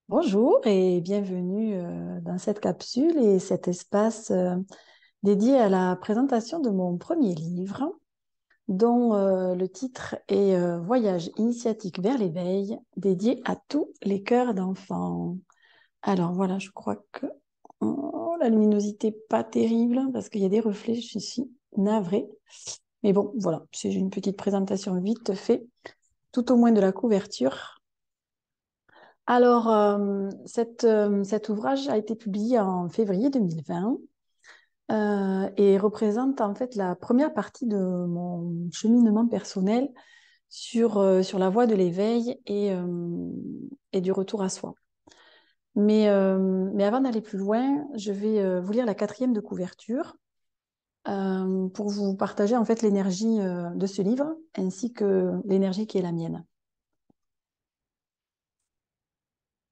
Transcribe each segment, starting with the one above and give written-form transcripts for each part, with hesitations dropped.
Bonjour et bienvenue dans cette capsule et cet espace dédié à la présentation de mon premier livre, dont le titre est Voyage initiatique vers l'éveil, dédié à tous les cœurs d'enfants. Alors voilà, je crois que la luminosité n'est pas terrible parce qu'il y a des reflets, je suis navrée. Mais bon, voilà, c'est une petite présentation vite fait, tout au moins de la couverture. Alors, cet ouvrage a été publié en février 2020 et représente en fait la première partie de mon cheminement personnel sur la voie de l'éveil et du retour à soi. Mais avant d'aller plus loin, je vais vous lire la quatrième de couverture pour vous partager en fait l'énergie de ce livre ainsi que l'énergie qui est la mienne.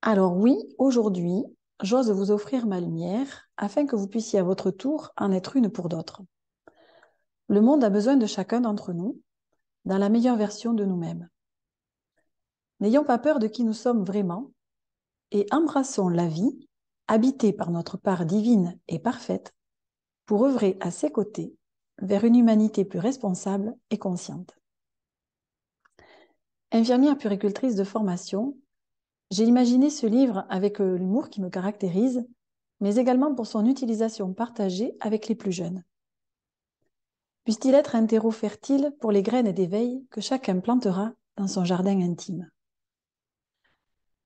Alors oui, aujourd'hui, j'ose vous offrir ma lumière afin que vous puissiez à votre tour en être une pour d'autres. Le monde a besoin de chacun d'entre nous dans la meilleure version de nous-mêmes. N'ayons pas peur de qui nous sommes vraiment et embrassons la vie, habitée par notre part divine et parfaite, pour œuvrer à ses côtés vers une humanité plus responsable et consciente. Infirmière puéricultrice de formation, j'ai imaginé ce livre avec l'humour qui me caractérise, mais également pour son utilisation partagée avec les plus jeunes. Puisse-t-il être un terreau fertile pour les graines d'éveil que chacun plantera dans son jardin intime.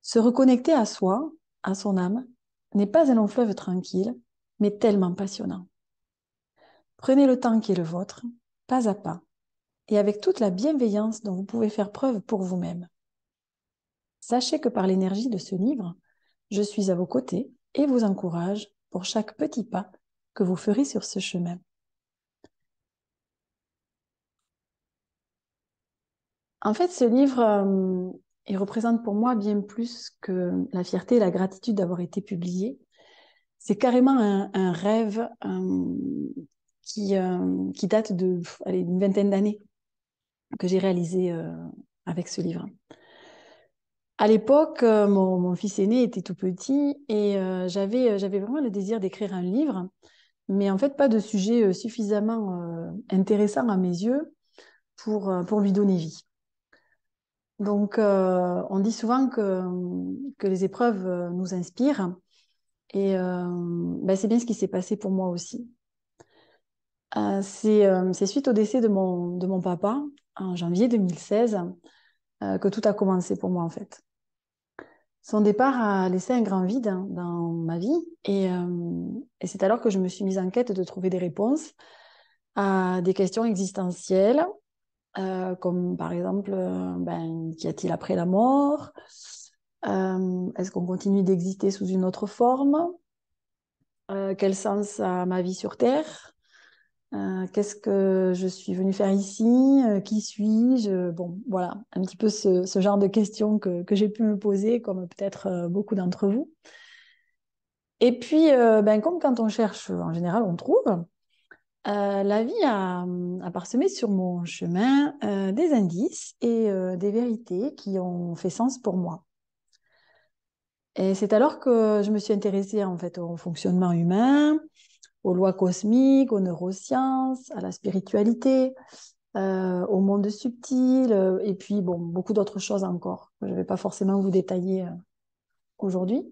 Se reconnecter à soi, à son âme, n'est pas un long fleuve tranquille, mais tellement passionnant. Prenez le temps qui est le vôtre, pas à pas, et avec toute la bienveillance dont vous pouvez faire preuve pour vous-même. Sachez que par l'énergie de ce livre, je suis à vos côtés et vous encourage pour chaque petit pas que vous ferez sur ce chemin. En fait, ce livre, il représente pour moi bien plus que la fierté et la gratitude d'avoir été publié. C'est carrément un rêve qui date de allez, une vingtaine d'années que j'ai réalisé avec ce livre. À l'époque, mon fils aîné était tout petit et j'avais vraiment le désir d'écrire un livre, mais en fait pas de sujet suffisamment intéressant à mes yeux pour lui donner vie. Donc, on dit souvent que les épreuves nous inspirent et ben, c'est bien ce qui s'est passé pour moi aussi. C'est suite au décès de mon papa en janvier 2016 que tout a commencé pour moi en fait. Son départ a laissé un grand vide dans ma vie et c'est alors que je me suis mise en quête de trouver des réponses à des questions existentielles comme par exemple, ben, qu'y a-t-il après la mort? Est-ce qu'on continue d'exister sous une autre forme? Quel sens a ma vie sur Terre? Qu'est-ce que je suis venue faire ici? Qui suis-je? Bon, voilà, un petit peu ce genre de questions que j'ai pu me poser, comme peut-être beaucoup d'entre vous. Et puis, ben, comme quand on cherche, en général, on trouve. La vie a parsemé sur mon chemin des indices et des vérités qui ont fait sens pour moi. Et c'est alors que je me suis intéressée en fait au fonctionnement humain, aux lois cosmiques, aux neurosciences, à la spiritualité, au monde subtil, et puis bon, beaucoup d'autres choses encore que je ne vais pas forcément vous détailler aujourd'hui.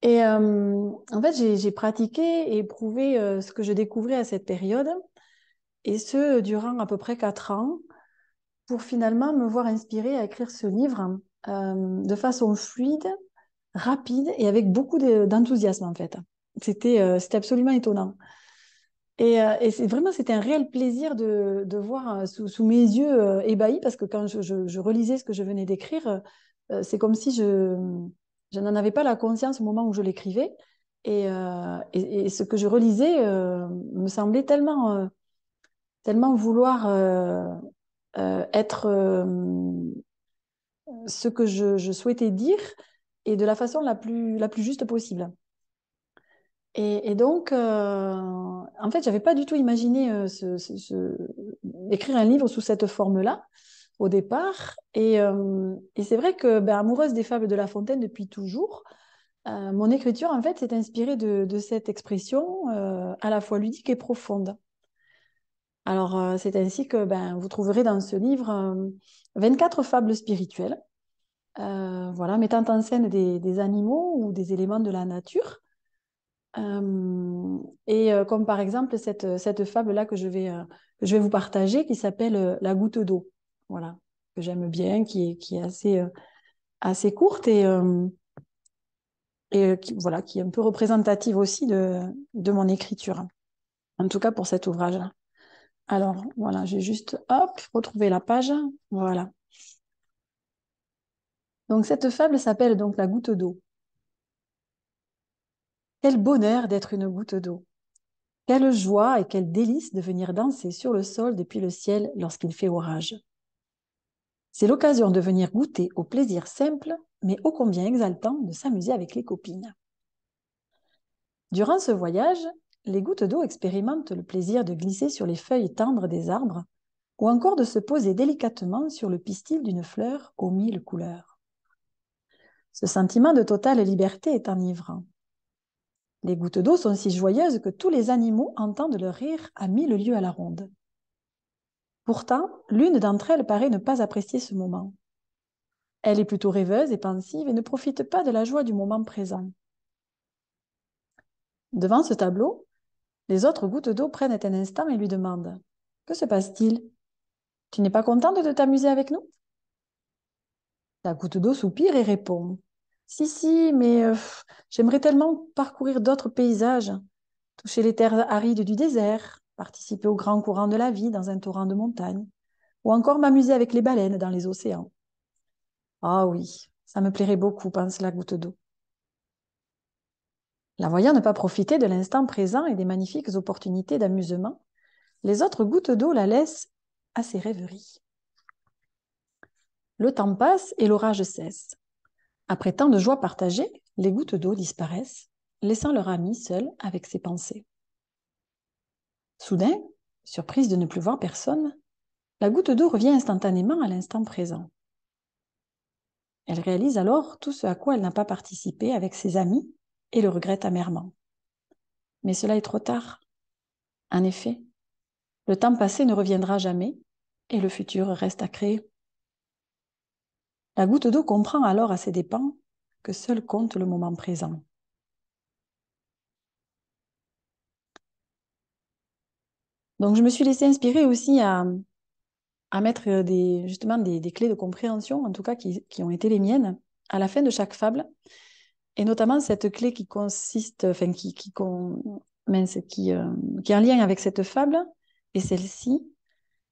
Et en fait, j'ai pratiqué et éprouvé ce que je découvrais à cette période, et ce durant à peu près 4 ans, pour finalement me voir inspirée à écrire ce livre de façon fluide, rapide et avec beaucoup d'enthousiasme en fait. C'était absolument étonnant. Et c'était un réel plaisir de voir sous mes yeux ébahis parce que quand je relisais ce que je venais d'écrire, c'est comme si je n'en avais pas la conscience au moment où je l'écrivais. Et ce que je relisais me semblait tellement vouloir être ce que je souhaitais dire et de la façon la plus juste possible. Et donc, en fait, j'avais pas du tout imaginé écrire un livre sous cette forme-là. au départ. Et c'est vrai que, ben, amoureuse des fables de La Fontaine depuis toujours, mon écriture, en fait, s'est inspirée de cette expression à la fois ludique et profonde. Alors, c'est ainsi que ben, vous trouverez dans ce livre 24 fables spirituelles, voilà, mettant en scène des animaux ou des éléments de la nature. Comme par exemple cette fable-là que je vais vous partager qui s'appelle La goutte d'eau. Voilà, que j'aime bien, qui est assez courte voilà, qui est un peu représentative aussi de mon écriture. En tout cas pour cet ouvrage-là. Alors, voilà, j'ai juste, hop, retrouvé la page. Voilà. Donc, cette fable s'appelle donc La goutte d'eau. Quel bonheur d'être une goutte d'eau! Quelle joie et quel délice de venir danser sur le sol depuis le ciel lorsqu'il fait orage! C'est l'occasion de venir goûter au plaisir simple, mais ô combien exaltant, de s'amuser avec les copines. Durant ce voyage, les gouttes d'eau expérimentent le plaisir de glisser sur les feuilles tendres des arbres ou encore de se poser délicatement sur le pistil d'une fleur aux mille couleurs. Ce sentiment de totale liberté est enivrant. Les gouttes d'eau sont si joyeuses que tous les animaux entendent leur rire à 1000 lieues à la ronde. Pourtant, l'une d'entre elles paraît ne pas apprécier ce moment. Elle est plutôt rêveuse et pensive et ne profite pas de la joie du moment présent. Devant ce tableau, les autres gouttes d'eau prennent un instant et lui demandent : « Que se passe-t-il ? Tu n'es pas contente de t'amuser avec nous ?» La goutte d'eau soupire et répond : « Si, si, mais j'aimerais tellement parcourir d'autres paysages, toucher les terres arides du désert, participer aux grands courants de la vie dans un torrent de montagne, ou encore m'amuser avec les baleines dans les océans. » « Ah oui, ça me plairait beaucoup, pense la goutte d'eau. » La voyant ne pas profiter de l'instant présent et des magnifiques opportunités d'amusement, les autres gouttes d'eau la laissent à ses rêveries. Le temps passe et l'orage cesse. Après tant de joie partagée, les gouttes d'eau disparaissent, laissant leur ami seul avec ses pensées. Soudain, surprise de ne plus voir personne, la goutte d'eau revient instantanément à l'instant présent. Elle réalise alors tout ce à quoi elle n'a pas participé avec ses amis et le regrette amèrement. Mais cela est trop tard. En effet, le temps passé ne reviendra jamais et le futur reste à créer. La goutte d'eau comprend alors à ses dépens que seul compte le moment présent. Donc je me suis laissée inspirer aussi à mettre justement des clés de compréhension, en tout cas qui ont été les miennes, à la fin de chaque fable, et notamment cette clé qui consiste, enfin qui est en lien avec cette fable, et celle-ci: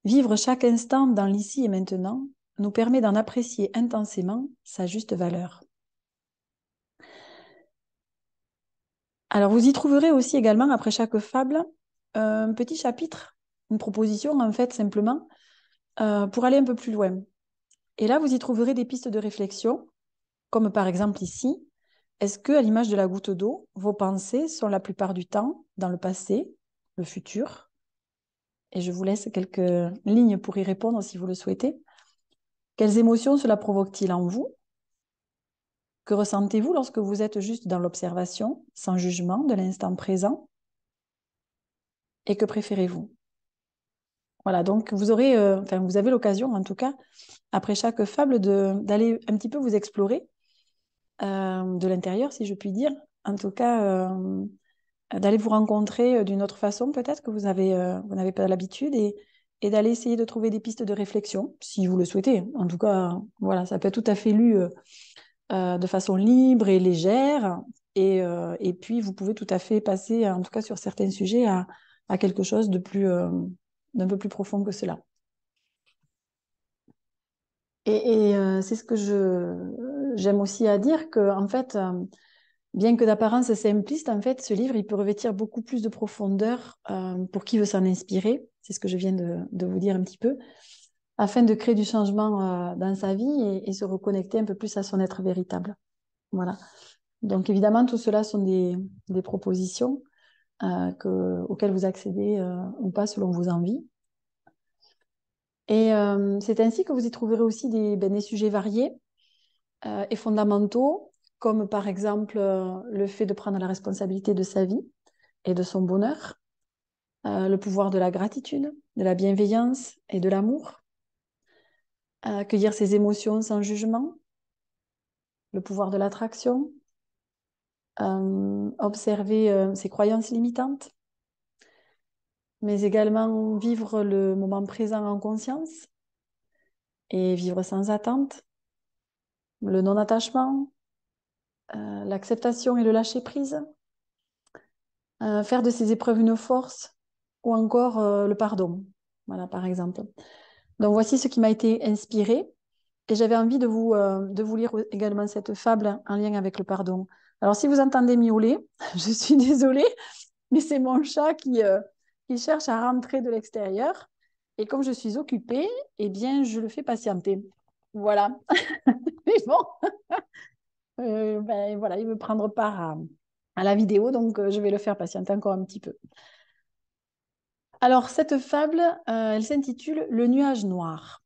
vivre chaque instant dans l'ici et maintenant nous permet d'en apprécier intensément sa juste valeur. Alors, vous y trouverez aussi également, après chaque fable, un petit chapitre, une proposition, en fait, simplement, pour aller un peu plus loin. Et là, vous y trouverez des pistes de réflexion, comme par exemple ici: est-ce que, à l'image de la goutte d'eau, vos pensées sont la plupart du temps dans le passé, le futur? Et je vous laisse quelques lignes pour y répondre si vous le souhaitez. Quelles émotions cela provoque-t-il en vous? Que ressentez-vous lorsque vous êtes juste dans l'observation, sans jugement, de l'instant présent? Et que préférez-vous? Voilà, donc vous avez l'occasion, en tout cas, après chaque fable, d'aller un petit peu vous explorer de l'intérieur, si je puis dire. En tout cas, d'aller vous rencontrer d'une autre façon, peut-être que vous n'avez pas l'habitude, et d'aller essayer de trouver des pistes de réflexion, si vous le souhaitez. En tout cas, voilà, ça peut être tout à fait lu de façon libre et légère. Et puis, vous pouvez tout à fait passer, en tout cas sur certains sujets, à quelque chose d'un peu plus profond que cela. C'est ce que j'aime aussi à dire, que en fait, bien que d'apparence simpliste, en fait, ce livre, il peut revêtir beaucoup plus de profondeur pour qui veut s'en inspirer. C'est ce que je viens de vous dire un petit peu, afin de créer du changement dans sa vie et se reconnecter un peu plus à son être véritable. Voilà. Donc évidemment, tout cela sont des propositions auxquelles vous accédez ou pas selon vos envies. Et c'est ainsi que vous y trouverez aussi des sujets variés et fondamentaux, comme par exemple le fait de prendre la responsabilité de sa vie et de son bonheur, le pouvoir de la gratitude, de la bienveillance et de l'amour, accueillir ses émotions sans jugement, le pouvoir de l'attraction, observer ses croyances limitantes, mais également vivre le moment présent en conscience et vivre sans attente, le non-attachement, l'acceptation et le lâcher-prise, faire de ces épreuves une force ou encore le pardon. Voilà, par exemple. Donc, voici ce qui m'a été inspiré. Et j'avais envie de vous lire également cette fable en lien avec le pardon. Alors, si vous entendez miauler, je suis désolée, mais c'est mon chat qui cherche à rentrer de l'extérieur. Et comme je suis occupée, eh bien, je le fais patienter. Voilà. Mais bon, ben, voilà, il veut prendre part à la vidéo, donc je vais le faire patienter encore un petit peu. Alors, cette fable, elle s'intitule Le nuage noir.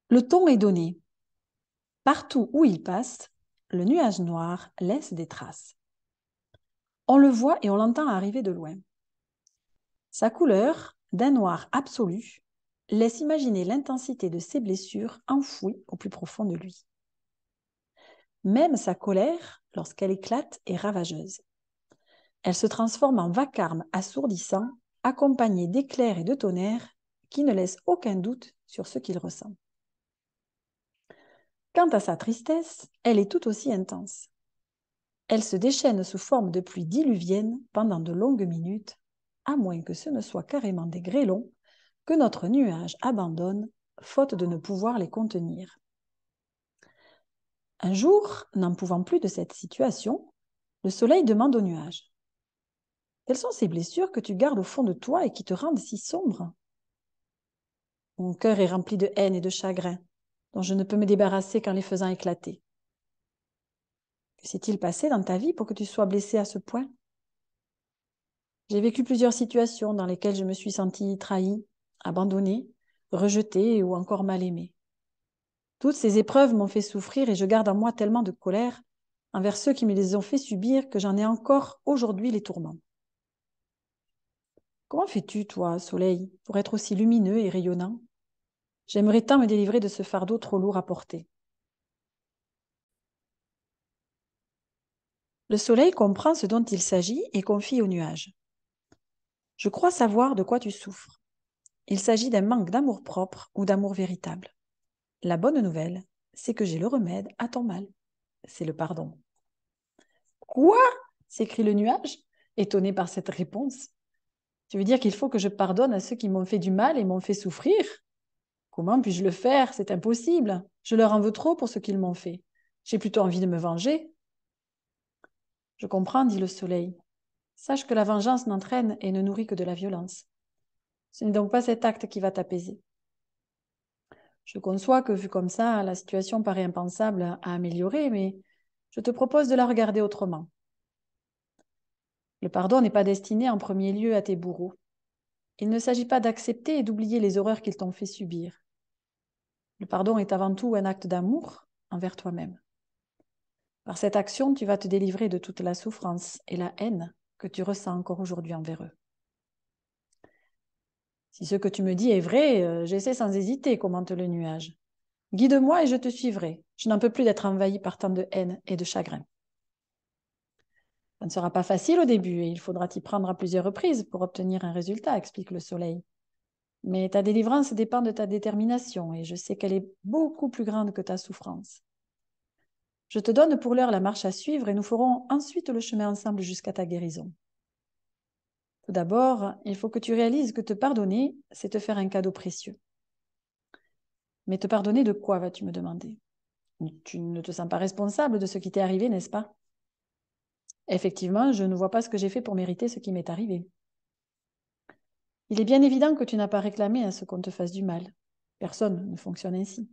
Le ton est donné. Partout où il passe, le nuage noir laisse des traces. On le voit et on l'entend arriver de loin. Sa couleur, d'un noir absolu, laisse imaginer l'intensité de ses blessures enfouies au plus profond de lui. Même sa colère, lorsqu'elle éclate, est ravageuse. Elle se transforme en vacarme assourdissant, accompagné d'éclairs et de tonnerres qui ne laissent aucun doute sur ce qu'il ressent. Quant à sa tristesse, elle est tout aussi intense. Elle se déchaîne sous forme de pluie diluvienne pendant de longues minutes, à moins que ce ne soit carrément des grêlons que notre nuage abandonne, faute de ne pouvoir les contenir. Un jour, n'en pouvant plus de cette situation, le soleil demande au nuage : « Quelles sont ces blessures que tu gardes au fond de toi et qui te rendent si sombre ? Mon cœur est rempli de haine et de chagrin, dont je ne peux me débarrasser qu'en les faisant éclater. Que s'est-il passé dans ta vie pour que tu sois blessé à ce point ? J'ai vécu plusieurs situations dans lesquelles je me suis sentie trahie, abandonnée, rejetée ou encore mal aimée. Toutes ces épreuves m'ont fait souffrir et je garde en moi tellement de colère envers ceux qui me les ont fait subir que j'en ai encore aujourd'hui les tourments. Comment fais-tu, toi, soleil, pour être aussi lumineux et rayonnant ? J'aimerais tant me délivrer de ce fardeau trop lourd à porter. » Le soleil comprend ce dont il s'agit et confie au nuage. « Je crois savoir de quoi tu souffres. Il s'agit d'un manque d'amour-propre ou d'amour véritable. La bonne nouvelle, c'est que j'ai le remède à ton mal. C'est le pardon. » « Quoi ?» s'écrie le nuage, étonné par cette réponse. « Tu veux dire qu'il faut que je pardonne à ceux qui m'ont fait du mal et m'ont fait souffrir ? Comment puis-je le faire ? C'est impossible. Je leur en veux trop pour ce qu'ils m'ont fait. J'ai plutôt envie de me venger. » « Je comprends, dit le soleil. Sache que la vengeance n'entraîne et ne nourrit que de la violence. Ce n'est donc pas cet acte qui va t'apaiser. Je conçois que, vu comme ça, la situation paraît impensable à améliorer, mais je te propose de la regarder autrement. Le pardon n'est pas destiné en premier lieu à tes bourreaux. Il ne s'agit pas d'accepter et d'oublier les horreurs qu'ils t'ont fait subir. Le pardon est avant tout un acte d'amour envers toi-même. Par cette action, tu vas te délivrer de toute la souffrance et la haine que tu ressens encore aujourd'hui envers eux. Si ce que tu me dis est vrai, j'essaie sans hésiter, commente le nuage. Guide-moi et je te suivrai. Je n'en peux plus d'être envahi par tant de haine et de chagrin. Ça ne sera pas facile au début et il faudra t'y prendre à plusieurs reprises pour obtenir un résultat, explique le soleil. Mais ta délivrance dépend de ta détermination et je sais qu'elle est beaucoup plus grande que ta souffrance. Je te donne pour l'heure la marche à suivre et nous ferons ensuite le chemin ensemble jusqu'à ta guérison. Tout d'abord, il faut que tu réalises que te pardonner, c'est te faire un cadeau précieux. Mais te pardonner de quoi, vas-tu me demander ? Tu ne te sens pas responsable de ce qui t'est arrivé, n'est-ce pas ? Effectivement, je ne vois pas ce que j'ai fait pour mériter ce qui m'est arrivé. Il est bien évident que tu n'as pas réclamé à ce qu'on te fasse du mal. Personne ne fonctionne ainsi.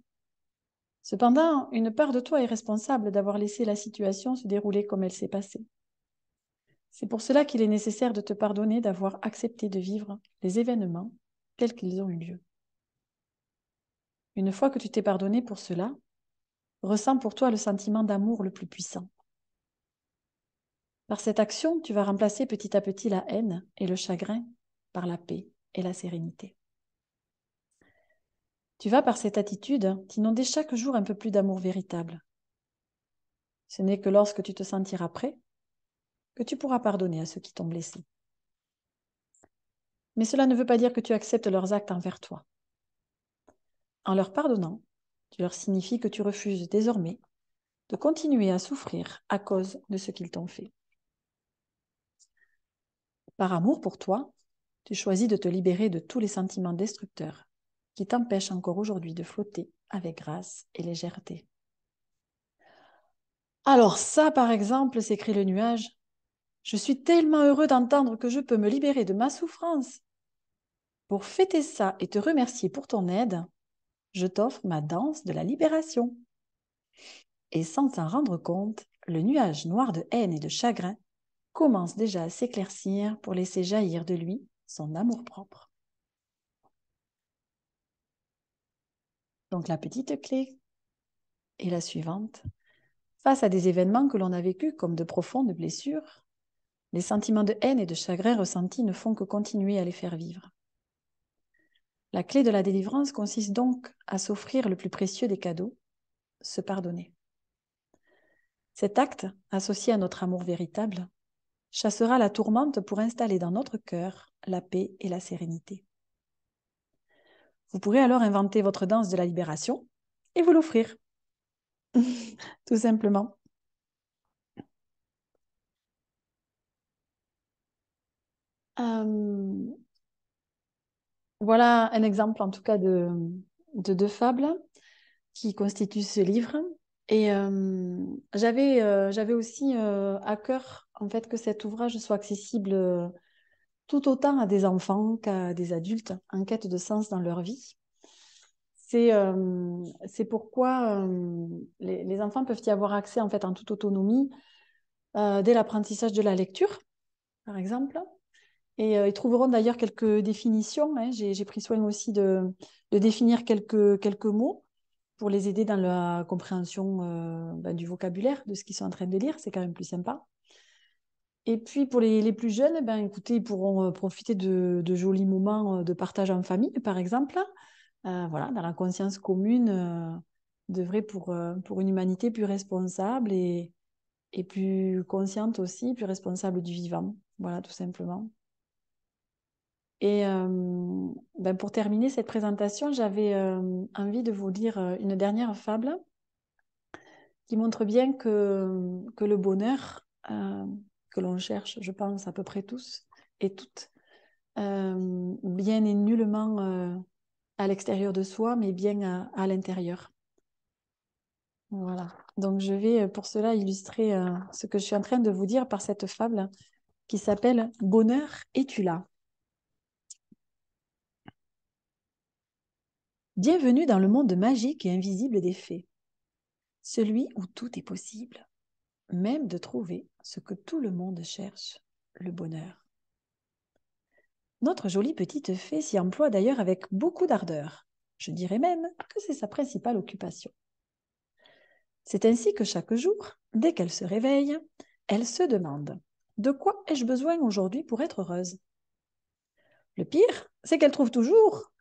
Cependant, une part de toi est responsable d'avoir laissé la situation se dérouler comme elle s'est passée. C'est pour cela qu'il est nécessaire de te pardonner d'avoir accepté de vivre les événements tels qu'ils ont eu lieu. Une fois que tu t'es pardonné pour cela, ressens pour toi le sentiment d'amour le plus puissant. Par cette action, tu vas remplacer petit à petit la haine et le chagrin par la paix et la sérénité. Tu vas, par cette attitude, t'inonder chaque jour un peu plus d'amour véritable. Ce n'est que lorsque tu te sentiras prêt que tu pourras pardonner à ceux qui t'ont blessé. Mais cela ne veut pas dire que tu acceptes leurs actes envers toi. En leur pardonnant, tu leur signifies que tu refuses désormais de continuer à souffrir à cause de ce qu'ils t'ont fait. Par amour pour toi, tu choisis de te libérer de tous les sentiments destructeurs qui t'empêchent encore aujourd'hui de flotter avec grâce et légèreté. Alors ça, par exemple, s'écrit le nuage, je suis tellement heureux d'entendre que je peux me libérer de ma souffrance. Pour fêter ça et te remercier pour ton aide, je t'offre ma danse de la libération. Et sans s'en rendre compte, le nuage noir de haine et de chagrin commence déjà à s'éclaircir pour laisser jaillir de lui son amour-propre. Donc la petite clé est la suivante. Face à des événements que l'on a vécus comme de profondes blessures, les sentiments de haine et de chagrin ressentis ne font que continuer à les faire vivre. La clé de la délivrance consiste donc à s'offrir le plus précieux des cadeaux, se pardonner. Cet acte, associé à notre amour véritable, chassera la tourmente pour installer dans notre cœur la paix et la sérénité. Vous pourrez alors inventer votre danse de la libération et vous l'offrir, tout simplement. Euh, voilà un exemple en tout cas de deux fables qui constituent ce livre. Et j'avais aussi à cœur en fait que cet ouvrage soit accessible tout autant à des enfants qu'à des adultes en quête de sens dans leur vie. C'est pourquoi les enfants peuvent y avoir accès en fait en toute autonomie dès l'apprentissage de la lecture, par exemple. Et ils trouveront d'ailleurs quelques définitions. Hein. J'ai pris soin aussi de définir quelques mots pour les aider dans la compréhension du vocabulaire de ce qu'ils sont en train de lire. C'est quand même plus sympa. Et puis pour les plus jeunes, écoutez, ils pourront profiter de jolis moments de partage en famille, par exemple. Voilà, dans la conscience commune, d'œuvrer pour une humanité plus responsable et plus consciente aussi, plus responsable du vivant. Voilà, tout simplement. Et pour terminer cette présentation, j'avais envie de vous lire une dernière fable qui montre bien que le bonheur que l'on cherche, je pense à peu près tous et toutes, bien n'est nullement à l'extérieur de soi, mais bien à l'intérieur. Voilà. Donc je vais pour cela illustrer ce que je suis en train de vous dire par cette fable qui s'appelle Bonheur, es-tu là? Bienvenue dans le monde magique et invisible des fées, celui où tout est possible, même de trouver ce que tout le monde cherche, le bonheur. Notre jolie petite fée s'y emploie d'ailleurs avec beaucoup d'ardeur. Je dirais même que c'est sa principale occupation. C'est ainsi que chaque jour, dès qu'elle se réveille, elle se demande « De quoi ai-je besoin aujourd'hui pour être heureuse ?» Le pire, c'est qu'elle trouve toujours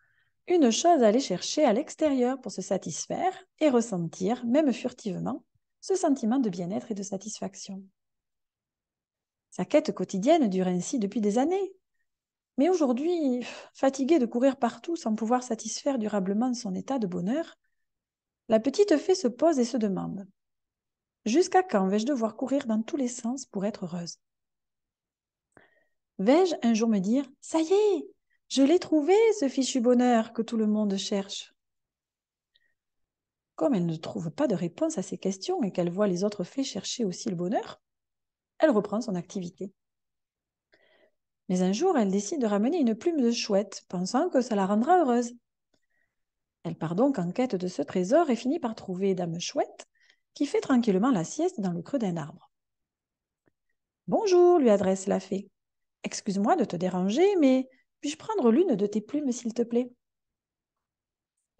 une chose à aller chercher à l'extérieur pour se satisfaire et ressentir, même furtivement, ce sentiment de bien-être et de satisfaction. Sa quête quotidienne dure ainsi depuis des années. Mais aujourd'hui, fatiguée de courir partout sans pouvoir satisfaire durablement son état de bonheur, la petite fée se pose et se demande « Jusqu'à quand vais-je devoir courir dans tous les sens pour être heureuse ?» Vais-je un jour me dire « Ça y est, je l'ai trouvé, ce fichu bonheur que tout le monde cherche ?» Comme elle ne trouve pas de réponse à ces questions et qu'elle voit les autres fées chercher aussi le bonheur, elle reprend son activité. Mais un jour, elle décide de ramener une plume de chouette, pensant que ça la rendra heureuse. Elle part donc en quête de ce trésor et finit par trouver Dame Chouette, qui fait tranquillement la sieste dans le creux d'un arbre. « Bonjour, lui adresse la fée. « Excuse-moi de te déranger, mais puis-je prendre l'une de tes plumes, s'il te plaît ?»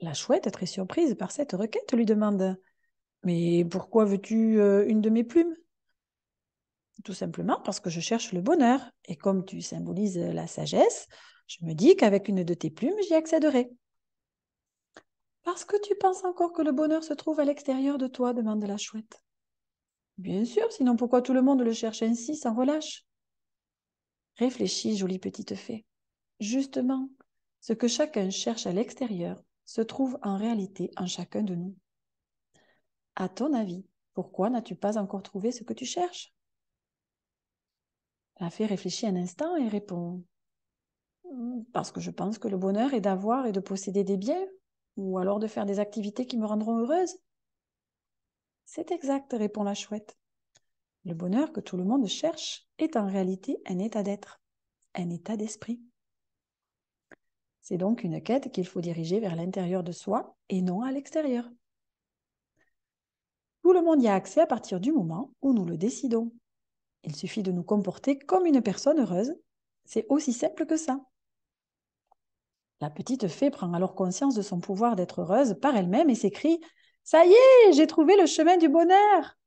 La chouette, très surprise par cette requête, lui demande: Mais pourquoi veux-tu une de mes plumes? Tout simplement parce que je cherche le bonheur. Et comme tu symbolises la sagesse, je me dis qu'avec une de tes plumes, j'y accéderai. Parce que tu penses encore que le bonheur se trouve à l'extérieur de toi, demande la chouette. Bien sûr, sinon pourquoi tout le monde le cherche ainsi, sans relâche? Réfléchis, jolie petite fée. Justement, ce que chacun cherche à l'extérieur se trouve en réalité en chacun de nous. À ton avis, pourquoi n'as-tu pas encore trouvé ce que tu cherches? La fée réfléchit un instant et répond: Parce que je pense que le bonheur est d'avoir et de posséder des biens, ou alors de faire des activités qui me rendront heureuse. C'est exact, répond la chouette. Le bonheur que tout le monde cherche est en réalité un état d'être, un état d'esprit. C'est donc une quête qu'il faut diriger vers l'intérieur de soi et non à l'extérieur. Tout le monde y a accès à partir du moment où nous le décidons. Il suffit de nous comporter comme une personne heureuse. C'est aussi simple que ça. La petite fée prend alors conscience de son pouvoir d'être heureuse par elle-même et s'écrie: Ça y est, j'ai trouvé le chemin du bonheur!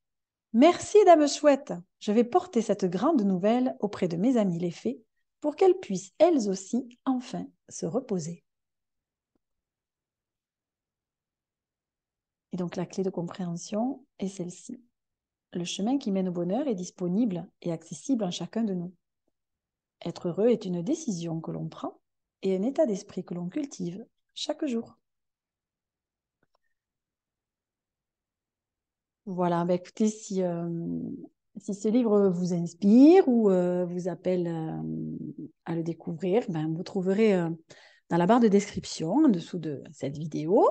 Merci, dame chouette! Je vais porter cette grande nouvelle auprès de mes amies les fées pour qu'elles puissent elles aussi enfin se reposer. Et donc la clé de compréhension est celle-ci. Le chemin qui mène au bonheur est disponible et accessible en chacun de nous. Être heureux est une décision que l'on prend et un état d'esprit que l'on cultive chaque jour. Voilà, bah écoutez, si ce livre vous inspire ou vous appelle à le découvrir, ben, vous trouverez dans la barre de description, en dessous de cette vidéo,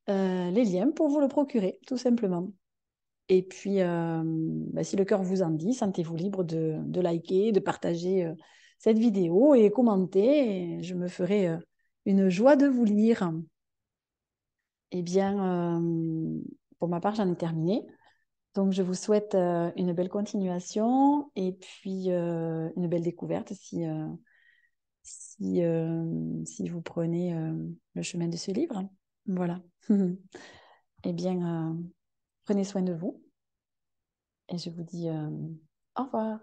les liens pour vous le procurer, tout simplement. Et puis, bah, si le cœur vous en dit, sentez-vous libre de liker, de partager cette vidéo et commenter. Et je me ferai une joie de vous lire. Eh bien, pour ma part, j'en ai terminé. Donc, je vous souhaite une belle continuation et puis une belle découverte si vous prenez le chemin de ce livre. Voilà. Eh bien, prenez soin de vous et je vous dis au revoir.